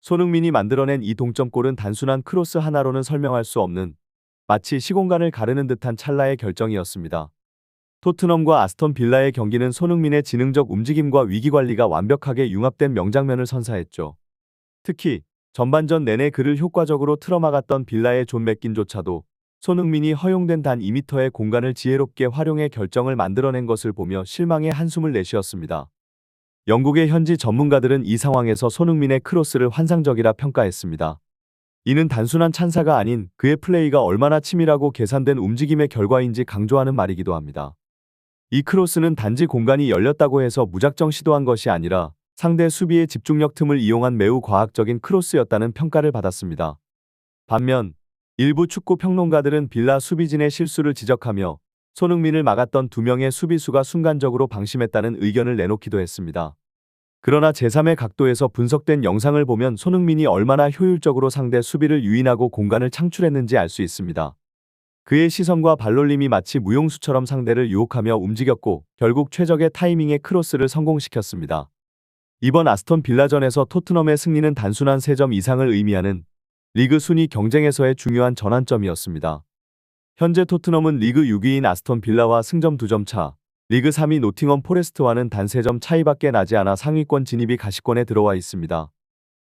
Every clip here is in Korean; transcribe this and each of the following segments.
손흥민이 만들어낸 이 동점골은 단순한 크로스 하나로는 설명할 수 없는 마치 시공간을 가르는 듯한 찰나의 결정이었습니다. 토트넘과 아스톤 빌라의 경기는 손흥민의 지능적 움직임과 위기관리가 완벽하게 융합된 명장면을 선사했죠. 특히 전반전 내내 그를 효과적으로 틀어막았던 빌라의 존 맥긴조차도 손흥민이 허용된 단 2m의 공간을 지혜롭게 활용해 결정을 만들어낸 것을 보며 실망의 한숨을 내쉬었습니다. 영국의 현지 전문가들은 이 상황에서 손흥민의 크로스를 환상적이라 평가했습니다. 이는 단순한 찬사가 아닌 그의 플레이가 얼마나 치밀하고 계산된 움직임의 결과인지 강조하는 말이기도 합니다. 이 크로스는 단지 공간이 열렸다고 해서 무작정 시도한 것이 아니라 상대 수비의 집중력 틈을 이용한 매우 과학적인 크로스였다는 평가를 받았습니다. 반면 일부 축구 평론가들은 빌라 수비진의 실수를 지적하며 손흥민을 막았던 두 명의 수비수가 순간적으로 방심했다는 의견을 내놓기도 했습니다. 그러나 제3의 각도에서 분석된 영상을 보면 손흥민이 얼마나 효율적으로 상대 수비를 유인하고 공간을 창출했는지 알 수 있습니다. 그의 시선과 발놀림이 마치 무용수처럼 상대를 유혹하며 움직였고 결국 최적의 타이밍의 크로스를 성공시켰습니다. 이번 아스톤 빌라전에서 토트넘의 승리는 단순한 3점 이상을 의미하는 리그 순위 경쟁에서의 중요한 전환점이었습니다. 현재 토트넘은 리그 6위인 아스톤 빌라와 승점 2점 차, 리그 3위 노팅엄 포레스트와는 단 3점 차이밖에 나지 않아 상위권 진입이 가시권에 들어와 있습니다.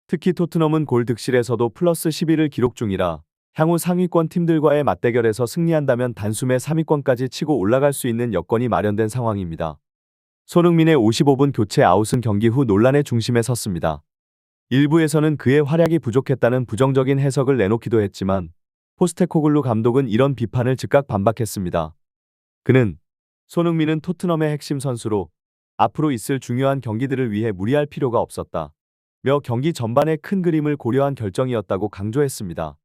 특히 토트넘은 골 득실에서도 플러스 11을 기록 중이라 향후 상위권 팀들과의 맞대결에서 승리한다면 단숨에 3위권까지 치고 올라갈 수 있는 여건이 마련된 상황입니다. 손흥민의 55분 교체 아웃은 경기 후 논란의 중심에 섰습니다. 일부에서는 그의 활약이 부족했다는 부정적인 해석을 내놓기도 했지만 포스테코글루 감독은 이런 비판을 즉각 반박했습니다. 그는 손흥민은 토트넘의 핵심 선수로 앞으로 있을 중요한 경기들을 위해 무리할 필요가 없었다. 며 경기 전반의 큰 그림을 고려한 결정이었다고 강조했습니다.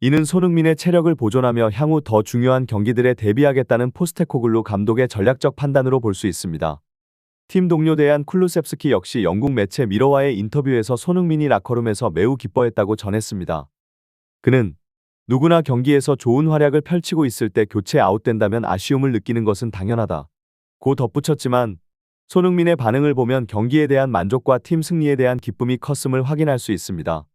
이는 손흥민의 체력을 보존하며 향후 더 중요한 경기들에 대비하겠다는 포스테코글루 감독의 전략적 판단으로 볼 수 있습니다. 팀 동료 데얀 쿨루셉스키 역시 영국 매체 미러와의 인터뷰에서 손흥민이 라커룸에서 매우 기뻐했다고 전했습니다. 그는 누구나 경기에서 좋은 활약을 펼치고 있을 때 교체 아웃된다면 아쉬움을 느끼는 것은 당연하다. 고 덧붙였지만 손흥민의 반응을 보면 경기에 대한 만족과 팀 승리에 대한 기쁨이 컸음을 확인할 수 있습니다.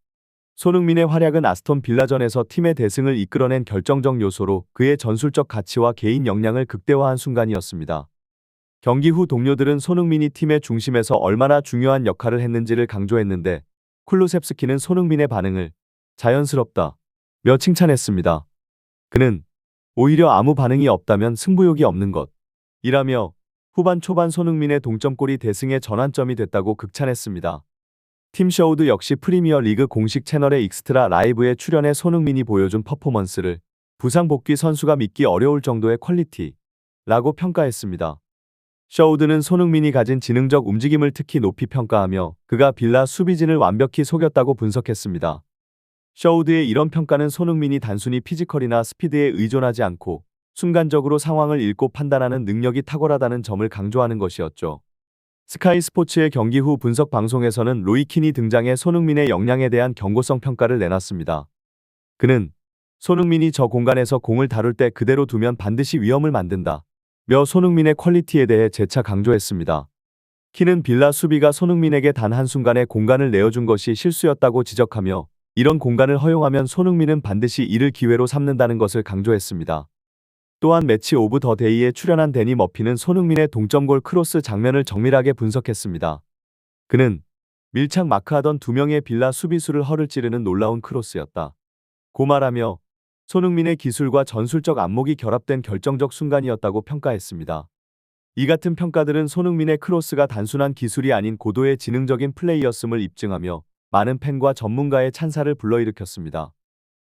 손흥민의 활약은 아스톤 빌라전에서 팀의 대승을 이끌어낸 결정적 요소로 그의 전술적 가치와 개인 역량을 극대화한 순간이었습니다. 경기 후 동료들은 손흥민이 팀의 중심에서 얼마나 중요한 역할을 했는지를 강조했는데 쿨루셉스키는 손흥민의 반응을 자연스럽다 며 칭찬했습니다. 그는 오히려 아무 반응이 없다면 승부욕이 없는 것 이라며 후반 초반 손흥민의 동점골이 대승의 전환점이 됐다고 극찬했습니다. 팀 셔우드 역시 프리미어 리그 공식 채널의 익스트라 라이브에 출연해 손흥민이 보여준 퍼포먼스를 부상 복귀 선수가 믿기 어려울 정도의 퀄리티라고 평가했습니다. 셔우드는 손흥민이 가진 지능적 움직임을 특히 높이 평가하며 그가 빌라 수비진을 완벽히 속였다고 분석했습니다. 셔우드의 이런 평가는 손흥민이 단순히 피지컬이나 스피드에 의존하지 않고 순간적으로 상황을 읽고 판단하는 능력이 탁월하다는 점을 강조하는 것이었죠. 스카이 스포츠의 경기 후 분석 방송에서는 로이킨이 등장해 손흥민의 역량에 대한 경고성 평가를 내놨습니다. 그는 손흥민이 저 공간에서 공을 다룰 때 그대로 두면 반드시 위험을 만든다 며 손흥민의 퀄리티에 대해 재차 강조했습니다. 키는 빌라 수비가 손흥민에게 단 한순간의 공간을 내어준 것이 실수였다고 지적하며 이런 공간을 허용하면 손흥민은 반드시 이를 기회로 삼는다는 것을 강조했습니다. 또한 매치 오브 더 데이에 출연한 데니 머피는 손흥민의 동점골 크로스 장면을 정밀하게 분석했습니다. 그는 밀착 마크하던 두 명의 빌라 수비수를 허를 찌르는 놀라운 크로스였다 고 말하며 손흥민의 기술과 전술적 안목이 결합된 결정적 순간이었다고 평가했습니다. 이 같은 평가들은 손흥민의 크로스가 단순한 기술이 아닌 고도의 지능적인 플레이였음을 입증하며 많은 팬과 전문가의 찬사를 불러일으켰습니다.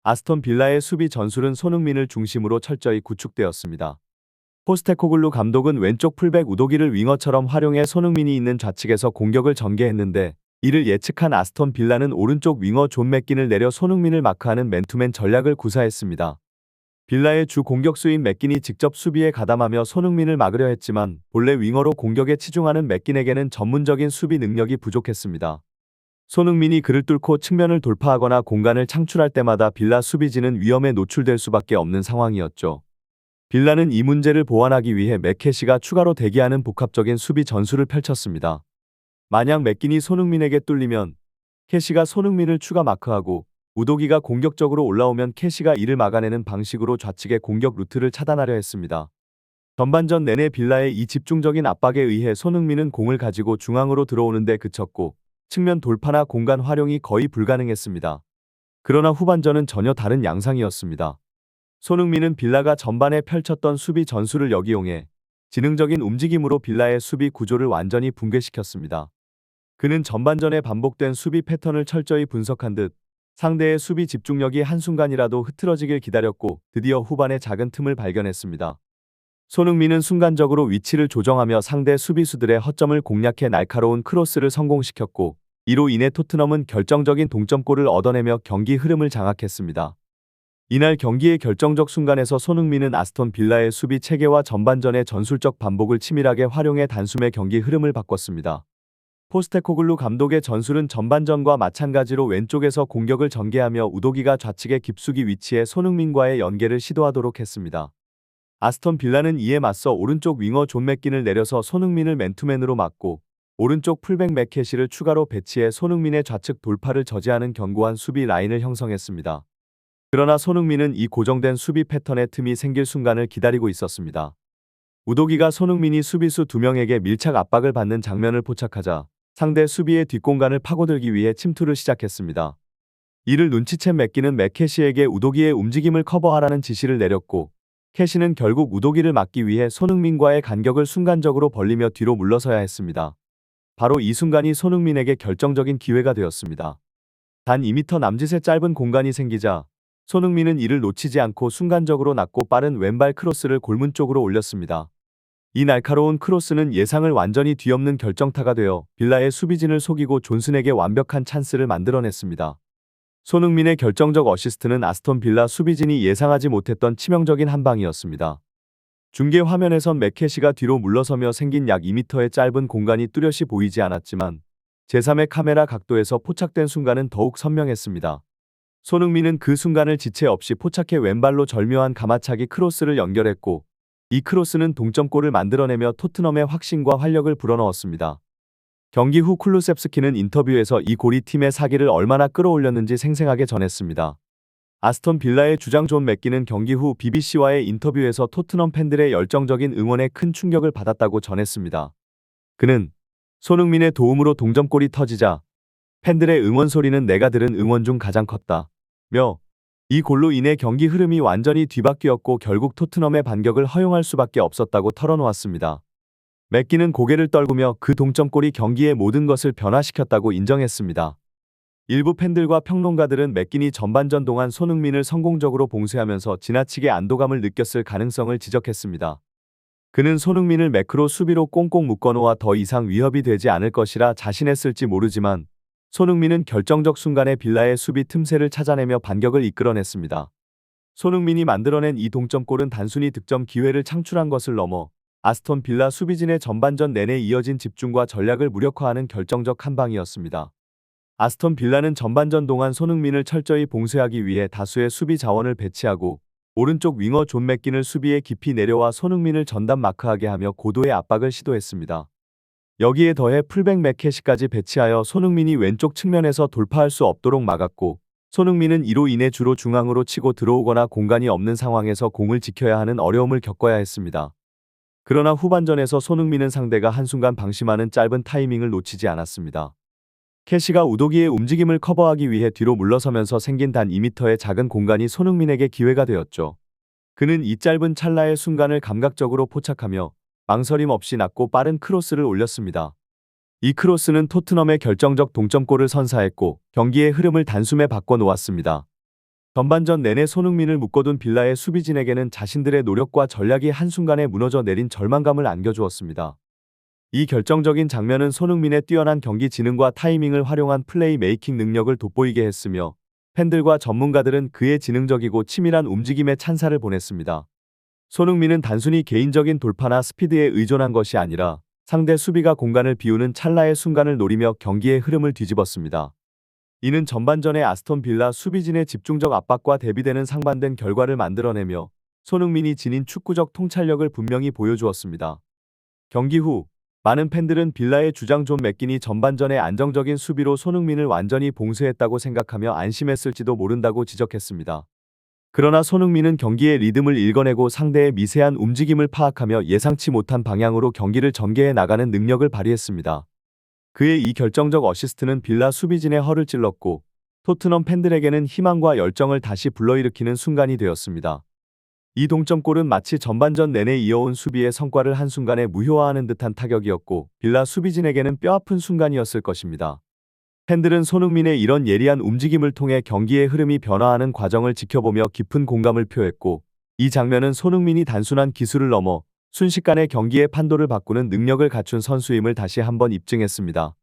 아스톤 빌라의 수비 전술은 손흥민을 중심으로 철저히 구축되었습니다. 포스테코글루 감독은 왼쪽 풀백 우도기를 윙어처럼 활용해 손흥민이 있는 좌측에서 공격을 전개했는데 이를 예측한 아스톤 빌라는 오른쪽 윙어 존 맥긴을 내려 손흥민을 마크하는 맨투맨 전략을 구사했습니다. 빌라의 주 공격수인 맥긴이 직접 수비에 가담하며 손흥민을 막으려 했지만 본래 윙어로 공격에 치중하는 맥긴에게는 전문적인 수비 능력이 부족했습니다. 손흥민이 그를 뚫고 측면을 돌파하거나 공간을 창출할 때마다 빌라 수비진은 위험에 노출될 수밖에 없는 상황이었죠. 빌라는 이 문제를 보완하기 위해 맥케시가 추가로 대기하는 복합적인 수비 전술을 펼쳤습니다. 만약 맥긴이 손흥민에게 뚫리면 캐시가 손흥민을 추가 마크하고 우도기가 공격적으로 올라오면 캐시가 이를 막아내는 방식으로 좌측의 공격 루트를 차단하려 했습니다. 전반전 내내 빌라의 이 집중적인 압박에 의해 손흥민은 공을 가지고 중앙으로 들어오는데 그쳤고 측면 돌파나 공간 활용이 거의 불가능했습니다. 그러나 후반전은 전혀 다른 양상이었습니다. 손흥민은 빌라가 전반에 펼쳤던 수비 전술을 역이용해 지능적인 움직임으로 빌라의 수비 구조를 완전히 붕괴시켰습니다. 그는 전반전에 반복된 수비 패턴을 철저히 분석한 듯 상대의 수비 집중력이 한순간이라도 흐트러지길 기다렸고 드디어 후반에 작은 틈을 발견했습니다. 손흥민은 순간적으로 위치를 조정하며 상대 수비수들의 허점을 공략해 날카로운 크로스를 성공시켰고 이로 인해 토트넘은 결정적인 동점골을 얻어내며 경기 흐름을 장악했습니다. 이날 경기의 결정적 순간에서 손흥민은 아스톤 빌라의 수비 체계와 전반전의 전술적 반복을 치밀하게 활용해 단숨에 경기 흐름을 바꿨습니다. 포스테코글루 감독의 전술은 전반전과 마찬가지로 왼쪽에서 공격을 전개하며 우도기가 좌측의 깊숙이 위치해 손흥민과의 연계를 시도하도록 했습니다. 아스톤 빌라는 이에 맞서 오른쪽 윙어 존 맥긴을 내려서 손흥민을 맨투맨으로 막고 오른쪽 풀백 맥캐시를 추가로 배치해 손흥민의 좌측 돌파를 저지하는 견고한 수비 라인을 형성했습니다. 그러나 손흥민은 이 고정된 수비 패턴의 틈이 생길 순간을 기다리고 있었습니다. 우도기가 손흥민이 수비수 2명에게 밀착 압박을 받는 장면을 포착하자 상대 수비의 뒷공간을 파고들기 위해 침투를 시작했습니다. 이를 눈치챈 맥기는 맥캐시에게 우도기의 움직임을 커버하라는 지시를 내렸고 캐시는 결국 우도기를 막기 위해 손흥민과의 간격을 순간적으로 벌리며 뒤로 물러서야 했습니다. 바로 이 순간이 손흥민에게 결정적인 기회가 되었습니다. 단 2m 남짓의 짧은 공간이 생기자 손흥민은 이를 놓치지 않고 순간적으로 낮고 빠른 왼발 크로스를 골문 쪽으로 올렸습니다. 이 날카로운 크로스는 예상을 완전히 뒤엎는 결정타가 되어 빌라의 수비진을 속이고 존슨에게 완벽한 찬스를 만들어냈습니다. 손흥민의 결정적 어시스트는 아스톤 빌라 수비진이 예상하지 못했던 치명적인 한 방이었습니다. 중계 화면에선 맥캐시가 뒤로 물러서며 생긴 약 2m의 짧은 공간이 뚜렷이 보이지 않았지만 제3의 카메라 각도에서 포착된 순간은 더욱 선명했습니다. 손흥민은 그 순간을 지체 없이 포착해 왼발로 절묘한 가마차기 크로스를 연결했고 이 크로스는 동점골을 만들어내며 토트넘의 확신과 활력을 불어넣었습니다. 경기 후 쿨루셉스키는 인터뷰에서 이 골이 팀의 사기를 얼마나 끌어올렸는지 생생하게 전했습니다. 아스톤 빌라의 주장 존 맥기는 경기 후 BBC와의 인터뷰에서 토트넘 팬들의 열정적인 응원에 큰 충격을 받았다고 전했습니다. 그는 손흥민의 도움으로 동점골이 터지자 팬들의 응원 소리는 내가 들은 응원 중 가장 컸다. 며 이 골로 인해 경기 흐름이 완전히 뒤바뀌었고 결국 토트넘의 반격을 허용할 수밖에 없었다고 털어놓았습니다. 맥기는 고개를 떨구며 그 동점골이 경기의 모든 것을 변화시켰다고 인정했습니다. 일부 팬들과 평론가들은 맥긴이 전반전 동안 손흥민을 성공적으로 봉쇄하면서 지나치게 안도감을 느꼈을 가능성을 지적했습니다. 그는 손흥민을 매크로 수비로 꽁꽁 묶어놓아 더 이상 위협이 되지 않을 것이라 자신했을지 모르지만 손흥민은 결정적 순간에 빌라의 수비 틈새를 찾아내며 반격을 이끌어냈습니다. 손흥민이 만들어낸 이 동점골은 단순히 득점 기회를 창출한 것을 넘어 아스톤 빌라 수비진의 전반전 내내 이어진 집중과 전략을 무력화하는 결정적 한 방이었습니다. 아스톤 빌라는 전반전 동안 손흥민을 철저히 봉쇄하기 위해 다수의 수비 자원을 배치하고 오른쪽 윙어 존 맥긴을 수비에 깊이 내려와 손흥민을 전담 마크하게 하며 고도의 압박을 시도했습니다. 여기에 더해 풀백 맥캐시까지 배치하여 손흥민이 왼쪽 측면에서 돌파할 수 없도록 막았고 손흥민은 이로 인해 주로 중앙으로 치고 들어오거나 공간이 없는 상황에서 공을 지켜야 하는 어려움을 겪어야 했습니다. 그러나 후반전에서 손흥민은 상대가 한순간 방심하는 짧은 타이밍을 놓치지 않았습니다. 캐시가 우도기의 움직임을 커버하기 위해 뒤로 물러서면서 생긴 단 2m의 작은 공간이 손흥민에게 기회가 되었죠. 그는 이 짧은 찰나의 순간을 감각적으로 포착하며 망설임 없이 낮고 빠른 크로스를 올렸습니다. 이 크로스는 토트넘의 결정적 동점골을 선사했고 경기의 흐름을 단숨에 바꿔놓았습니다. 전반전 내내 손흥민을 묶어둔 빌라의 수비진에게는 자신들의 노력과 전략이 한순간에 무너져 내린 절망감을 안겨주었습니다. 이 결정적인 장면은 손흥민의 뛰어난 경기 지능과 타이밍을 활용한 플레이 메이킹 능력을 돋보이게 했으며 팬들과 전문가들은 그의 지능적이고 치밀한 움직임에 찬사를 보냈습니다. 손흥민은 단순히 개인적인 돌파나 스피드에 의존한 것이 아니라 상대 수비가 공간을 비우는 찰나의 순간을 노리며 경기의 흐름을 뒤집었습니다. 이는 전반전의 아스톤 빌라 수비진의 집중적 압박과 대비되는 상반된 결과를 만들어내며 손흥민이 지닌 축구적 통찰력을 분명히 보여주었습니다. 경기 후 많은 팬들은 빌라의 주장 존 맥긴이 전반전의 안정적인 수비로 손흥민을 완전히 봉쇄했다고 생각하며 안심했을지도 모른다고 지적했습니다. 그러나 손흥민은 경기의 리듬을 읽어내고 상대의 미세한 움직임을 파악하며 예상치 못한 방향으로 경기를 전개해 나가는 능력을 발휘했습니다. 그의 이 결정적 어시스트는 빌라 수비진의 허를 찔렀고 토트넘 팬들에게는 희망과 열정을 다시 불러일으키는 순간이 되었습니다. 이 동점골은 마치 전반전 내내 이어온 수비의 성과를 한순간에 무효화하는 듯한 타격이었고 빌라 수비진에게는 뼈아픈 순간이었을 것입니다. 팬들은 손흥민의 이런 예리한 움직임을 통해 경기의 흐름이 변화하는 과정을 지켜보며 깊은 공감을 표했고 이 장면은 손흥민이 단순한 기술을 넘어 순식간에 경기의 판도를 바꾸는 능력을 갖춘 선수임을 다시 한번 입증했습니다.